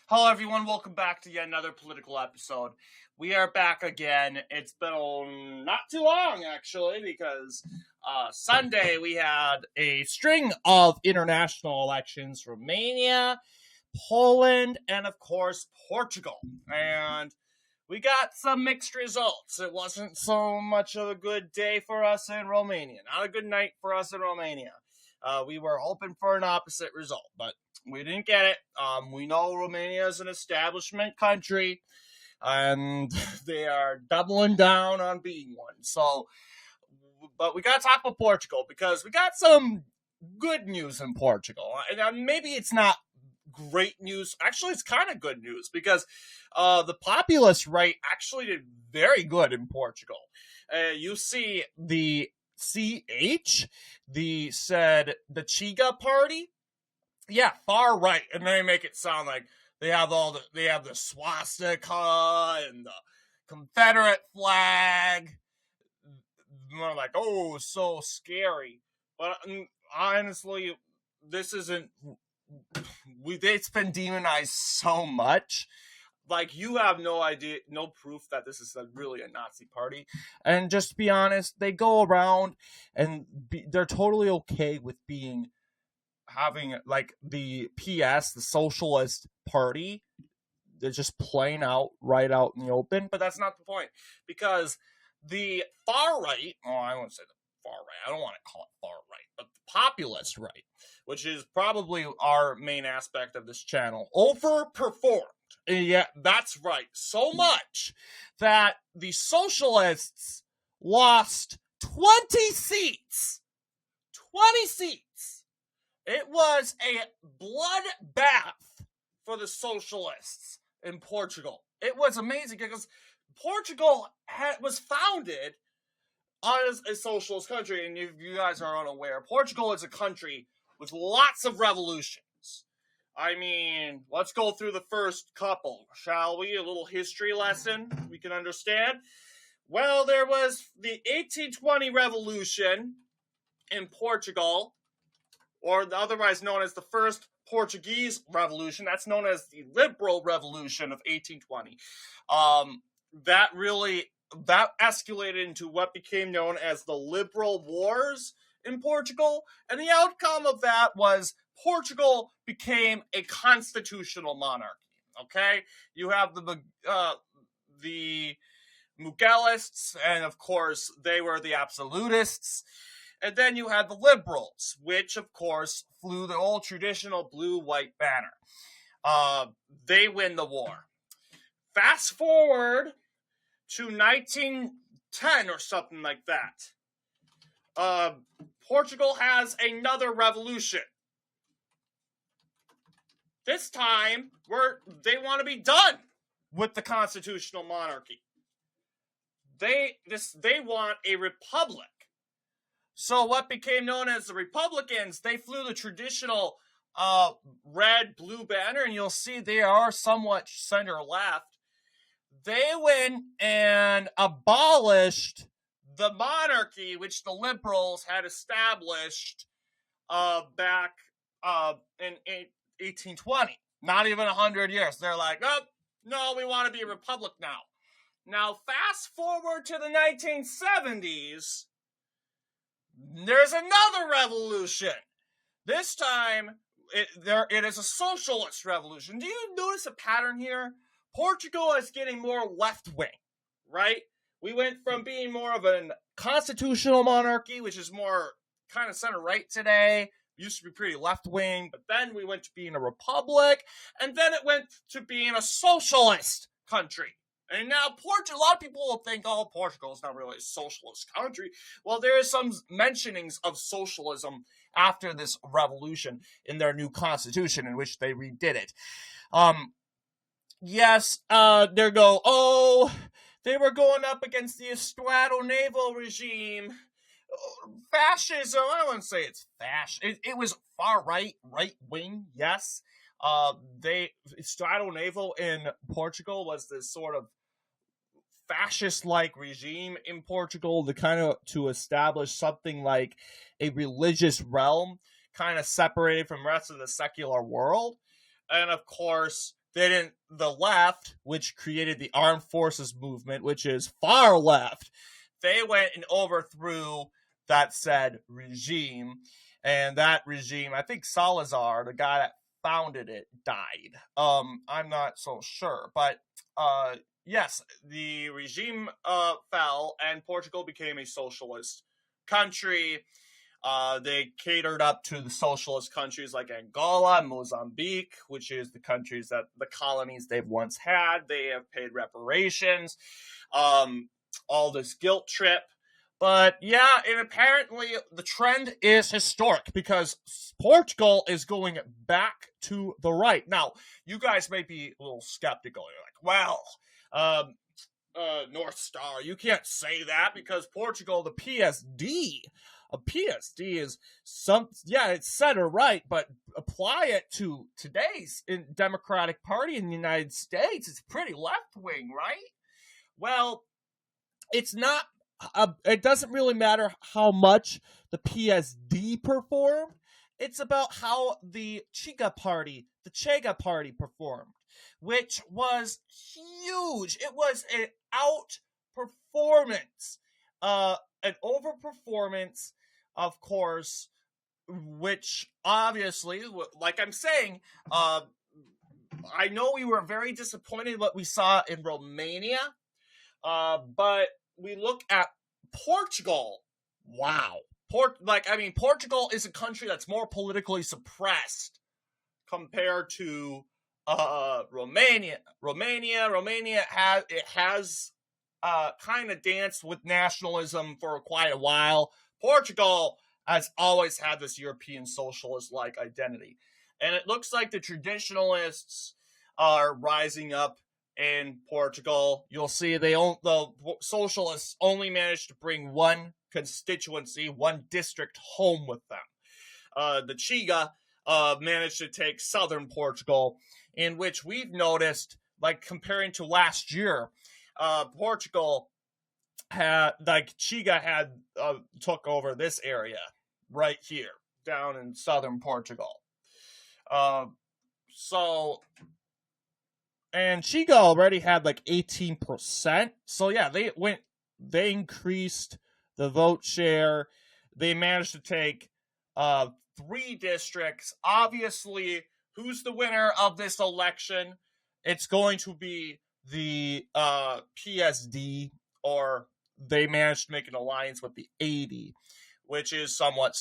Hello, everyone. Welcome back to yet another political episode. We are back again. It's been not too long, actually, because Sunday we had a string of international elections: Romania, Poland, and of course Portugal. And we got some mixed results. It wasn't so much of a good day for us in Romania. Not a good night for us in Romania. We were hoping for an opposite result, but we didn't get it. We know Romania is an establishment country, and they are doubling down on being one. So, but we got to talk about Portugal because we got some good news in Portugal. And maybe it's not great news. Actually, it's kind of good news because the populist right actually did very good in Portugal. You see the CH, the Chiga party. Yeah, far right, and they make it sound like they have the swastika and the Confederate flag. More like, oh, so scary. But honestly, this isn't. It's been demonized so much. Like, you have no idea, no proof that this is really a Nazi party. And just to be honest, they go around and they're totally okay with having like the PS, the Socialist Party. They're just playing out right out in the open, but that's not the point, because the far right, I won't say the far right, I don't want to call it far right, but the populist right, which is probably our main aspect of this channel, overperformed. Yeah, that's right, so much that the Socialists lost 20 seats. 20 seats. It was a bloodbath for the Socialists in Portugal. It was amazing because Portugal was founded as a socialist country, and if you guys are unaware, Portugal is a country with lots of revolutions. I mean, let's go through the first couple, shall we? A little history lesson we can understand. Well, there was the 1820 revolution in Portugal, or otherwise known as the First Portuguese Revolution. That's known as the Liberal Revolution of 1820. That escalated into what became known as the Liberal Wars in Portugal, and the outcome of that was Portugal became a constitutional monarchy. Okay, you have the Miguelists, and of course they were the absolutists. And then you had the liberals, which, of course, flew the old traditional blue-white banner. They win the war. Fast forward to 1910 or something like that. Portugal has another revolution. This time, they want to be done with the constitutional monarchy. They want a republic. So what became known as the Republicans, they flew the traditional red-blue banner, and you'll see they are somewhat center-left. They went and abolished the monarchy, which the liberals had established back in 1820. Not even 100 years. They're like, oh, no, we want to be a republic now. Now, fast forward to the 1970s, there's another revolution. This time, it is a socialist revolution. Do you notice a pattern here? Portugal is getting more left-wing, right? We went from being more of a constitutional monarchy, which is more kind of center-right today. Used to be pretty left-wing, but then we went to being a republic, and then it went to being a socialist country. And now Portugal, a lot of people will think, oh, Portugal is not really a socialist country. Well, there is some mentionings of socialism after this revolution in their new constitution, in which they redid it. Yes, they go, oh, they were going up against the Estado Novo regime. Fascism, I wouldn't say it's fascist. It was far right wing, yes. Estado Novo in Portugal was this sort of fascist-like regime in Portugal to establish something like a religious realm, kind of separated from the rest of the secular world. And of course, the left, which created the armed forces movement, which is far left, they went and overthrew that said regime. And that regime, I think Salazar, the guy that founded it, died. I'm not so sure. But yes, the regime fell and Portugal became a socialist country. They catered up to the socialist countries like Angola, Mozambique, which is the countries that the colonies they've once had. They have paid reparations, all this guilt trip. But yeah, and apparently the trend is historic because Portugal is going back to the right. Now, you guys may be a little skeptical. You're like, well, North Star, you can't say that because Portugal, the PSD, a PSD is it's center right, but apply it to today's Democratic Party in the United States, it's pretty left wing, right? Well, it's not. It doesn't really matter how much the PSD performed. It's about how the Chega Party performed, which was huge. It was an outperformance, an overperformance, of course, which obviously, like I'm saying, I know we were very disappointed what we saw in Romania, but we look at Portugal. Wow. Portugal is a country that's more politically suppressed compared to Romania. Romania has kind of danced with nationalism for quite a while. Portugal has always had this European socialist-like identity. And it looks like the traditionalists are rising up in Portugal. You'll see the socialists only managed to bring one constituency, one district home with them. The Chega managed to take southern Portugal, in which we've noticed, like comparing to last year, Portugal Chega had took over this area right here, down in southern Portugal. And Chega already had like 18%. So yeah, they increased the vote share. They managed to take 3 districts. Obviously, who's the winner of this election? It's going to be the PSD, or they managed to make an alliance with the 80, which is somewhat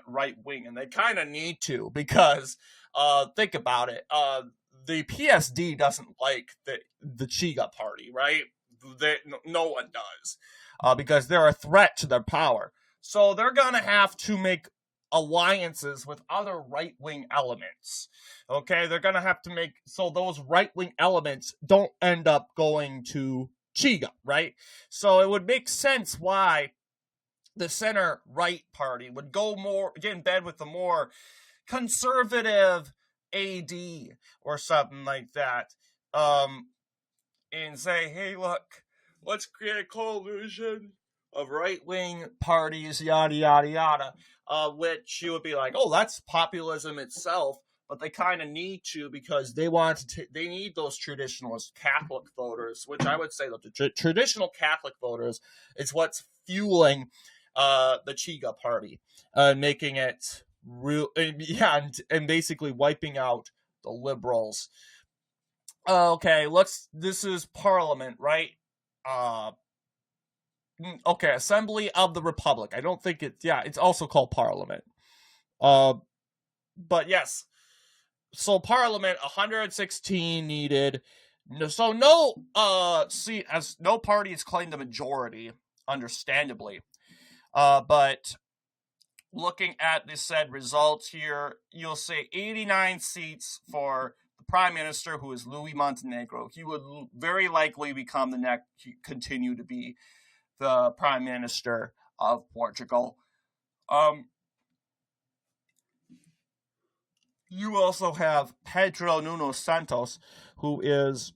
right wing, and they kind of need to because think about it. The PSD doesn't like the Chega party, right? No one does, because they're a threat to their power. So they're going to have to make alliances with other right-wing elements. Okay, they're going to have to make so those right-wing elements don't end up going to Chega, right? So it would make sense why the center-right party would get in bed with the more conservative AD or something like that, and say, hey, look, let's create a coalition of right-wing parties, yada, yada, yada, which you would be like, oh, that's populism itself, but they kind of need to because they need those traditionalist Catholic voters, which I would say that the traditional Catholic voters is what's fueling the Chega party, making it real, and basically wiping out the liberals. Okay, this is Parliament, right? Okay, Assembly of the Republic. I don't think it's also called Parliament. But yes, so Parliament, 116 needed. So no party has claimed the majority, understandably. But looking at the said results here, you'll see 89 seats for the Prime Minister, who is Luis Montenegro. He would very likely continue to be the Prime Minister of Portugal. You also have Pedro Nuno Santos, who is,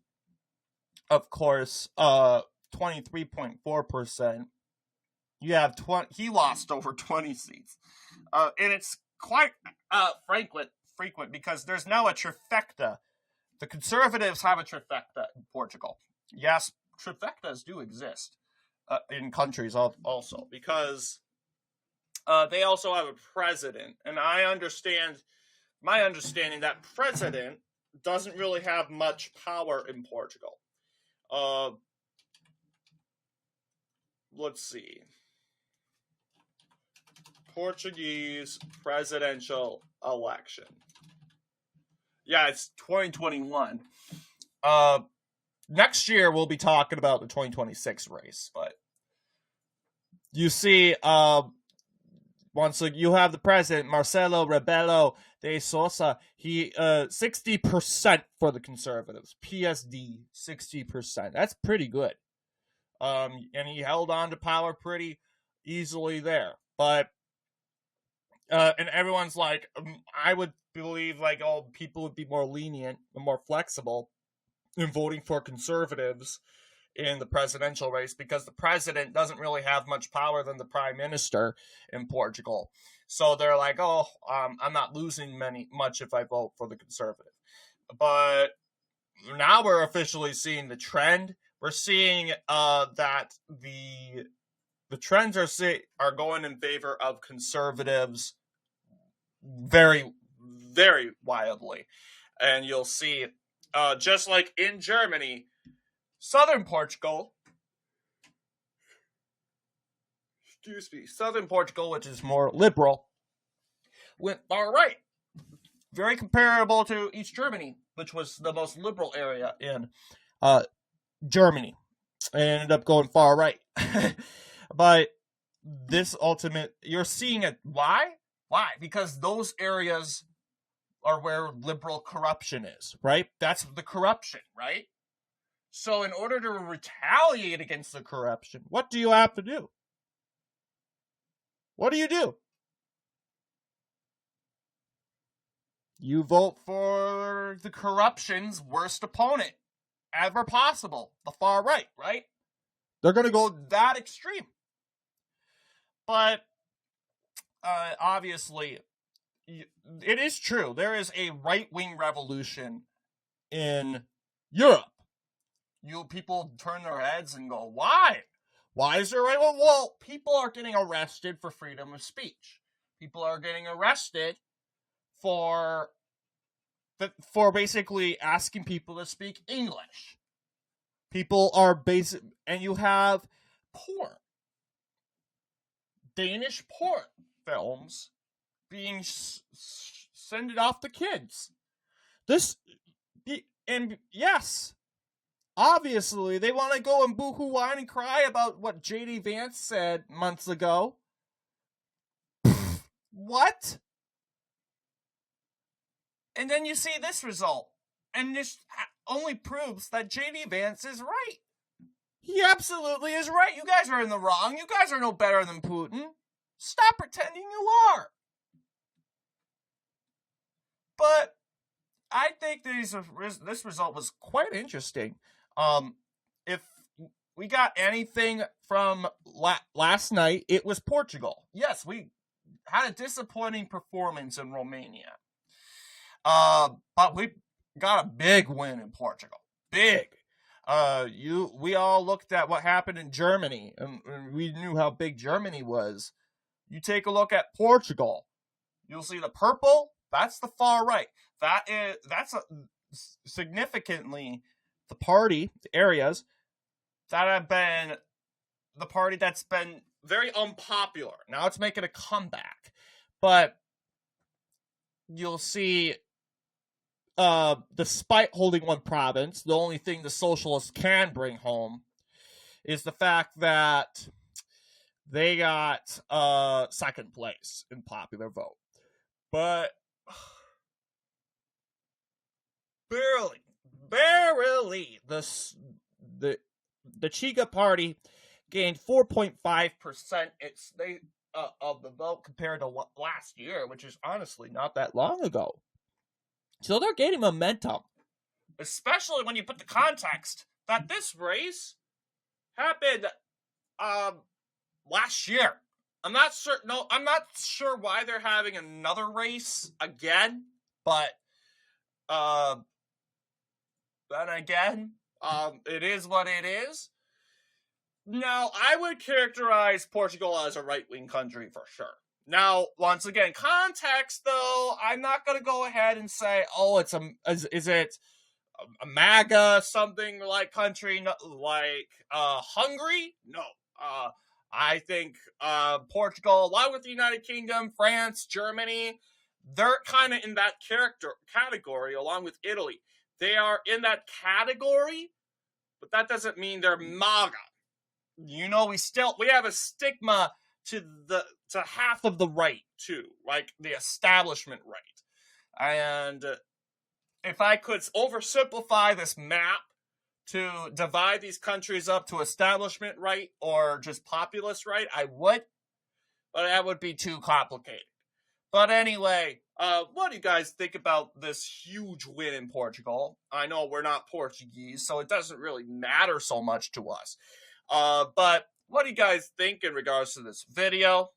of course, 23.4%. You have he lost over 20 seats. And it's quite frequent because there's now a trifecta the Conservatives have a trifecta in Portugal. Yes, trifectas do exist in countries also, because they also have a president. And my understanding that president doesn't really have much power in Portugal. Let's see. Portuguese presidential election. Yeah, it's 2021. Next year we'll be talking about the 2026 race, but you see, once you have the president, Marcelo Rebelo de Sousa, he 60% for the Conservatives. PSD 60%. That's pretty good. And he held on to power pretty easily there. But and everyone's like, I would believe like, oh, people would be more lenient and more flexible in voting for Conservatives in the presidential race, because the president doesn't really have much power than the prime minister in Portugal. So they're like, oh, I'm not losing much if I vote for the Conservative. But now we're officially seeing the trend. We're seeing that the trends are going in favor of Conservatives very, very wildly. And you'll see, just like in Germany, southern Portugal, which is more liberal, went far right. Very comparable to East Germany, which was the most liberal area in Germany. And ended up going far right. But this you're seeing it. Why? Why? Because those areas are where liberal corruption is, right? That's the corruption, right? So in order to retaliate against the corruption, what do you have to do? What do? You vote for the corruption's worst opponent ever possible, the far right, right? They're going to go that extreme. But obviously, it is true. There is a right-wing revolution in Europe. People turn their heads and go, why? Why is there right? Well, people are getting arrested for freedom of speech. People are getting arrested for basically asking people to speak English. People are and you have porn. Danish porn films being sent off to kids. And yes, obviously they want to go and boo-hoo, whine, and cry about what J.D. Vance said months ago. What? And then you see this result, and this only proves that J.D. Vance is right. He absolutely is right. You guys are in the wrong. You guys are no better than Putin. Stop pretending you are. But I think this result was quite interesting. If we got anything from last night, it was Portugal. Yes, we had a disappointing performance in Romania. But we got a big win in Portugal. Big. We all looked at what happened in Germany, and we knew how big Germany was. You take a look at Portugal. You'll see the purple. That's the far right. That's significantly the areas that have been the party that's been very unpopular. Now it's making a comeback. But you'll see, despite holding one province, the only thing the Socialists can bring home is the fact that they got second place in popular vote. But barely, the Chiga party gained 4.5% of the vote compared to last year, which is honestly not that long ago. So they're gaining momentum, especially when you put the context that this race happened last year. I'm not sure why they're having another race again, but Then again, it is what it is. Now, I would characterize Portugal as a right-wing country for sure. Now, once again, context though, I'm not going to go ahead and say, oh, is it a MAGA something like country like Hungary? No. I think Portugal, along with the United Kingdom, France, Germany, they're kind of in that category along with Italy. They are in that category, but that doesn't mean they're MAGA. You know, we have a stigma to half of the right too, like the establishment right. And if I could oversimplify this map to divide these countries up to establishment right or just populist right, I would, but that would be too complicated. But anyway, what do you guys think about this huge win in Portugal? I know we're not Portuguese, so it doesn't really matter so much to us. But what do you guys think in regards to this video?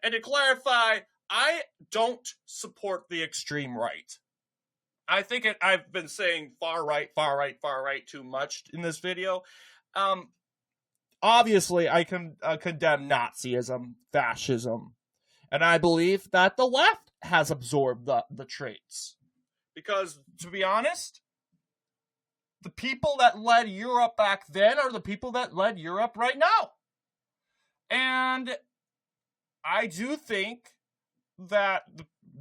And to clarify, I don't support the extreme right. I think I've been saying far right too much in this video. Obviously, I can condemn Nazism, fascism, and I believe that the left has absorbed the traits. Because, to be honest, the people that led Europe back then are the people that led Europe right now. And I do think that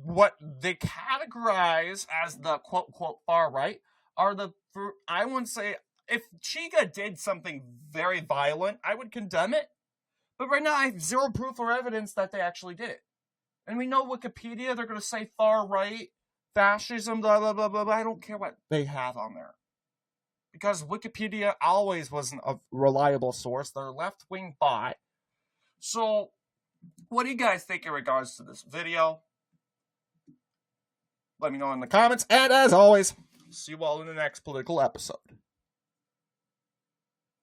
what they categorize as the quote-unquote far right are I wouldn't say, if Chiga did something very violent, I would condemn it. But right now, I have zero proof or evidence that they actually did it. And we know Wikipedia, they're going to say far right, fascism, blah, blah, blah, blah, blah. I don't care what they have on there. Because Wikipedia always wasn't a reliable source. They're a left-wing bot. So, what do you guys think in regards to this video? Let me know in the comments. And as always, see you all in the next political episode.